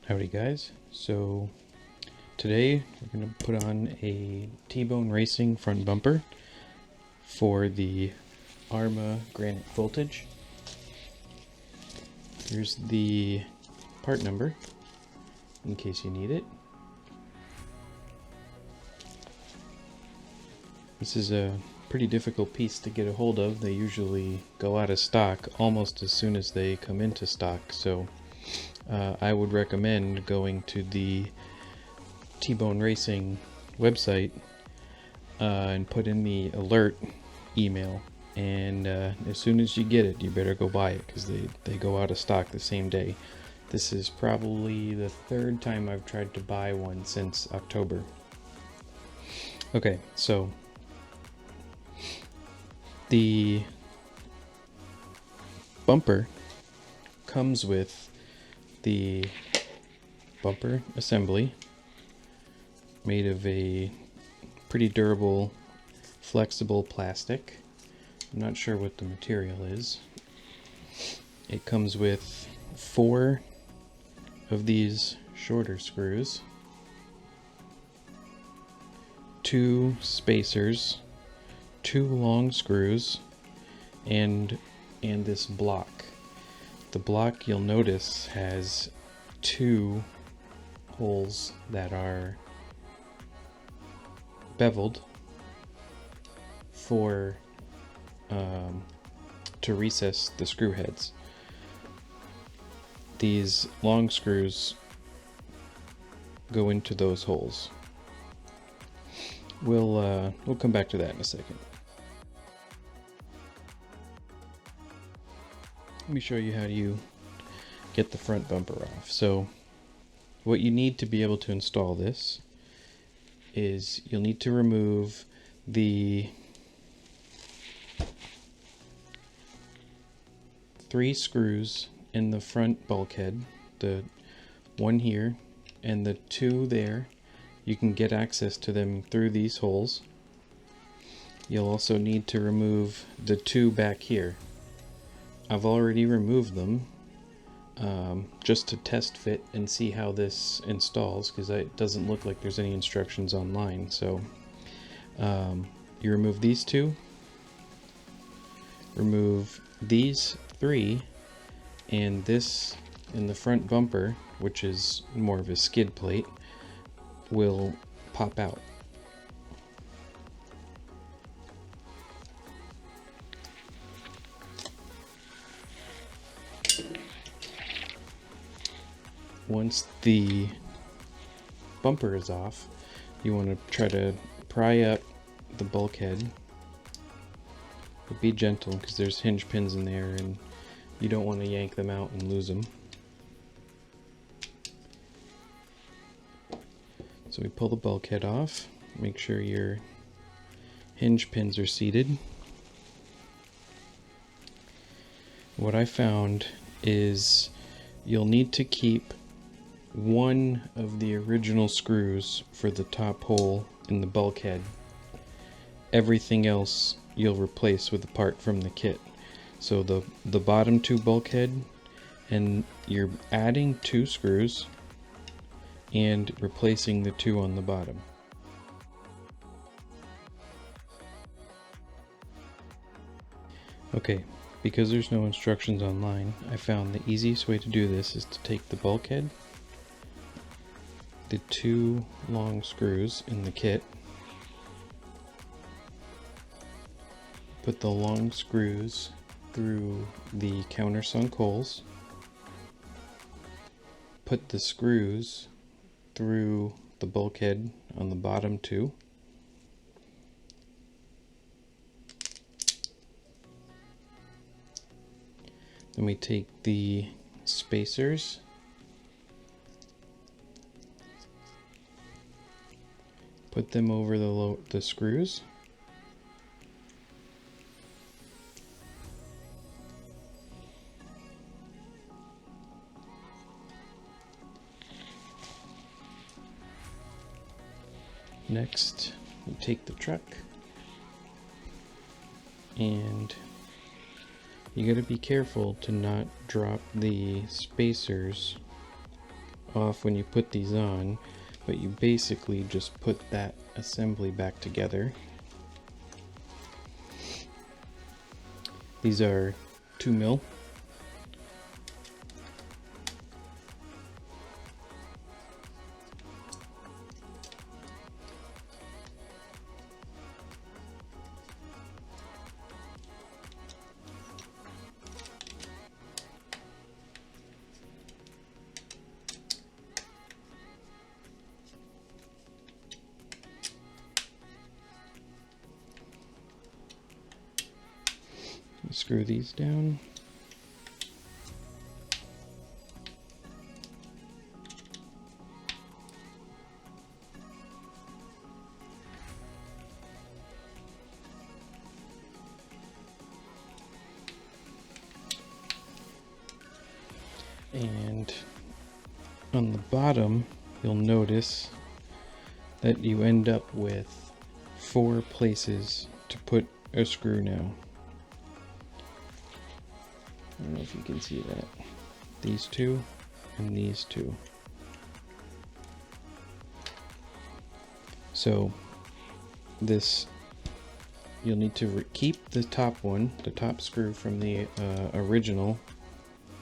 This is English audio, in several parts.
Howdy guys, so today we're going to put on a TBone Racing front bumper for the Arrma Granite voltage. Here's the part number in case you need it. This is a pretty difficult piece to get a hold of. They usually go out of stock almost as soon as they come into stock, so I would recommend going to the TBone Racing website and put in the alert email, and as soon as you get it, you better go buy it because they go out of stock the same day. This is probably the third time I've tried to buy one since October. Okay, so the bumper comes with the bumper assembly made of a pretty durable, flexible plastic. I'm not sure what the material is. It comes with 4 of these shorter screws, 2 spacers, 2 long screws, and this block. The block, you'll notice, has 2 holes that are beveled for to recess the screw heads. These long screws go into those holes. We'll come back to that in a second. Let me show you how you get the front bumper off. So what you need to be able to install this is you'll need to remove the 3 screws in the front bulkhead, the one here and the 2 there. You can get access to them through these holes. You'll also need to remove the 2 back here. I've already removed them just to test fit and see how this installs, because it doesn't look like there's any instructions online. So you remove these 2, remove these 3, and this in the front bumper, which is more of a skid plate, will pop out. Once the bumper is off, you want to try to pry up the bulkhead, but be gentle because there's hinge pins in there and you don't want to yank them out and lose them. So we pull the bulkhead off, make sure your hinge pins are seated. What I found is you'll need to keep 1 of the original screws for the top hole in the bulkhead. Everything else you'll replace with a part from the kit. So the bottom 2 bulkhead, and you're adding 2 screws and replacing the 2 on the bottom. Okay, because there's no instructions online, I found the easiest way to do this is to take the bulkhead, the 2 long screws in the kit, put the long screws through the countersunk holes, put the screws through the bulkhead on the bottom 2, then we take the spacers, put them over the screws, next we take the truck, and you gotta be careful to not drop the spacers off when you put these on, but you basically just put that assembly back together. These are 2mm. Screw these down. And on the bottom, you'll notice that you end up with 4 places to put a screw now. I don't know if you can see that. These 2 and these 2. So this, you'll need to keep the top one, the top screw from the original,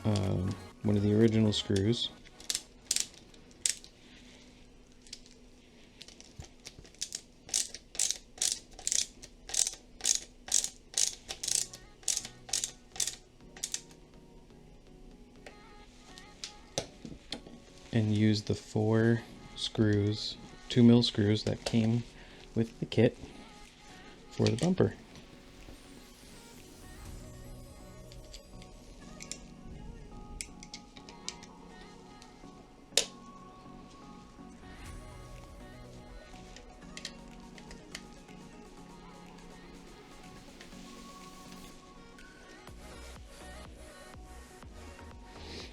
one of the original screws. And use the 4 screws, 2mm screws that came with the kit for the bumper.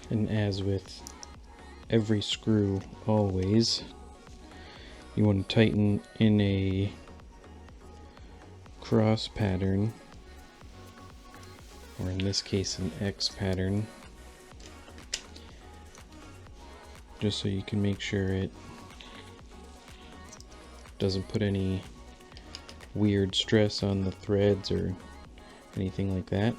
And as with every screw, always, you want to tighten in a cross pattern, or in this case an X pattern, just so you can make sure it doesn't put any weird stress on the threads or anything like that.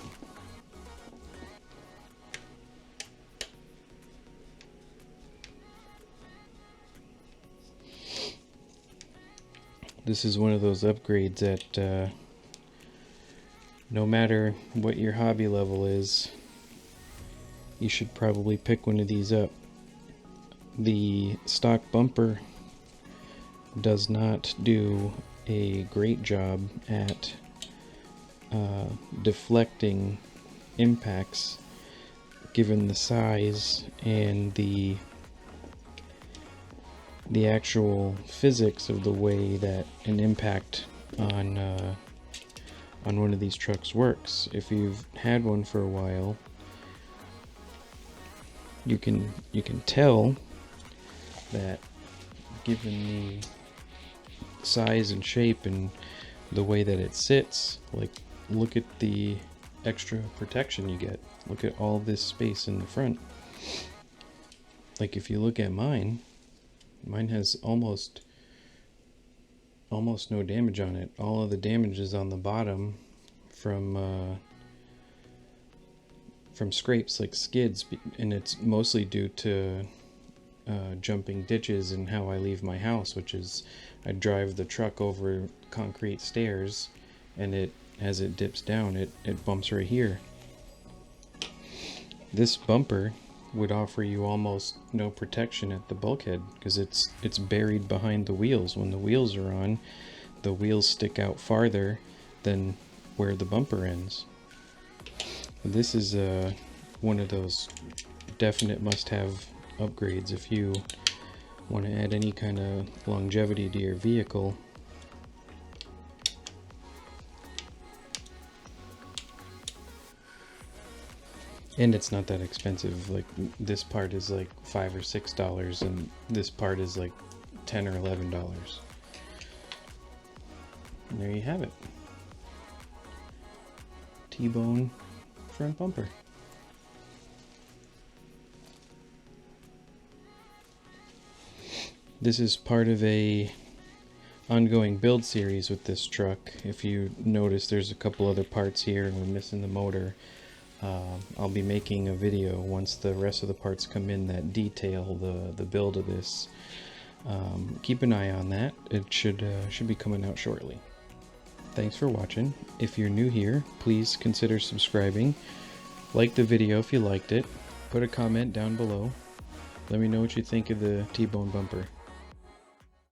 This is one of those upgrades that no matter what your hobby level is, you should probably pick one of these up. The stock bumper does not do a great job at deflecting impacts given the size and the actual physics of the way that an impact on one of these trucks works. If you've had one for a while, you can tell that given the size and shape and the way that it sits, like, look at the extra protection you get. Look at all this space in the front. Like, if you look at mine has almost no damage on it. All of the damage is on the bottom from scrapes like skids, and it's mostly due to jumping ditches and how I leave my house, which is I drive the truck over concrete stairs, and as it dips down, it bumps right here. This bumper would offer you almost no protection at the bulkhead because it's buried behind the wheels. When the wheels are on, the wheels stick out farther than where the bumper ends. This is one of those definite must-have upgrades if you want to add any kind of longevity to your vehicle. And it's not that expensive. Like, this part is like $5 or $6, and this part is like $10 or $11. And there you have it. T-bone front bumper. This is part of a ongoing build series with this truck. If you notice, there's a couple other parts here and we're missing the motor. I'll be making a video once the rest of the parts come in that detail the build of this. Keep an eye on that. It should be coming out shortly. Thanks for watching. If you're new here, please consider subscribing. Like the video if you liked it. Put a comment down below. Let me know what you think of the T-bone bumper.